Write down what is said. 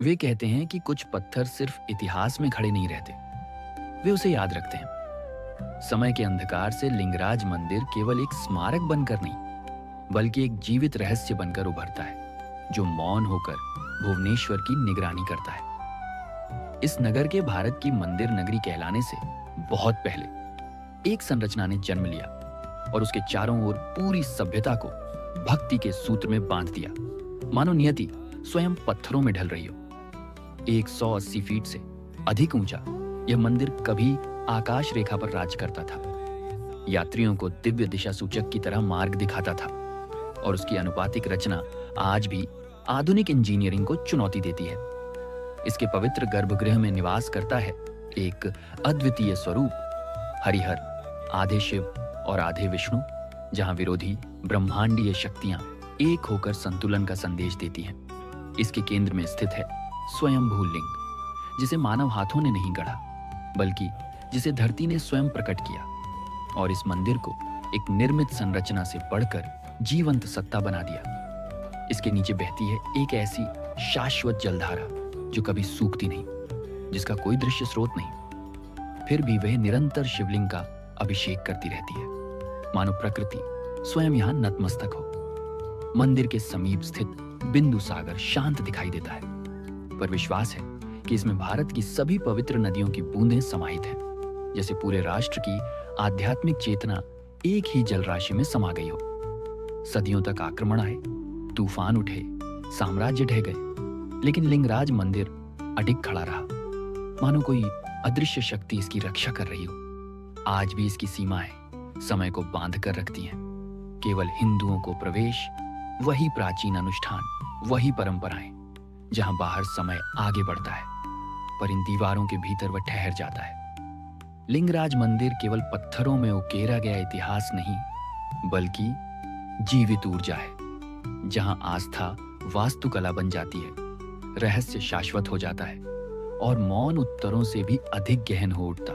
वे कहते हैं कि कुछ पत्थर सिर्फ इतिहास में खड़े नहीं रहते, वे उसे याद रखते हैं। समय के अंधकार से लिंगराज मंदिर केवल एक स्मारक बनकर नहीं, बल्कि एक जीवित रहस्य बनकर उभरता है, जो मौन होकर भुवनेश्वर की निगरानी करता है। इस नगर के भारत की मंदिर नगरी कहलाने से बहुत पहले एक संरचना ने जन्म लिया और उसके चारों ओर पूरी सभ्यता को भक्ति के सूत्र में बांध दिया, मानो नियति स्वयं पत्थरों में ढल रही हो। 180 फीट से अधिक ऊंचा यह मंदिर कभी आकाश रेखा पर राज करता था, यात्रियों को दिव्य दिशा सूचक की तरह मार्ग दिखाता था, और उसकी अनुपातिक रचना आज भी आधुनिक इंजीनियरिंग को चुनौती देती है। इसके पवित्र गर्भगृह में निवास करता है एक अद्वितीय स्वरूप, हरिहर, आधे शिव और आधे विष्णु, जहां विरोधी ब्रह्मांडीय शक्तियां एक होकर संतुलन का संदेश देती हैं। इसके केंद्र में स्थित है स्वयंभू लिंग, जिसे मानव हाथों ने नहीं गढ़ा, बल्कि जिसे धरती ने स्वयं प्रकट किया, और इस मंदिर को एक निर्मित संरचना से बढ़कर जीवंत सत्ता बना दिया। इसके नीचे बहती है एक ऐसी शाश्वत जलधारा जो कभी सूखती नहीं, जिसका कोई दृश्य स्रोत नहीं, फिर भी वह निरंतर शिवलिंग का अभिषेक करती रहती है, मानो प्रकृति स्वयं यहां नतमस्तक हो। मंदिर के समीप स्थित बिंदु सागर शांत दिखाई देता है, पर विश्वास है कि इसमें भारत की सभी पवित्र नदियों की बूंदें समाहित हैं, जैसे पूरे राष्ट्र की आध्यात्मिक चेतना एक ही जलराशि में समा गई हो। सदियों तक आक्रमण आए, तूफान उठे, साम्राज्य ढह गए, लेकिन लिंगराज मंदिर अडिग खड़ा रहा, मानो कोई अदृश्य शक्ति इसकी रक्षा कर रही हो। आज भी इसकी सीमाएं समय को बांध कर रखती हैं। केवल हिंदुओं को प्रवेश, वही प्राचीन अनुष्ठान, वही परंपराएं, जहां बाहर समय आगे बढ़ता है, पर इन दीवारों के भीतर वह ठहर जाता है। लिंगराज मंदिर केवल पत्थरों में उकेरा गया इतिहास नहीं, बल्कि जीवित ऊर्जा है, जहां आस्था वास्तुकला बन जाती है, रहस्य शाश्वत हो जाता है, और मौन उत्तरों से भी अधिक गहन हो उठता।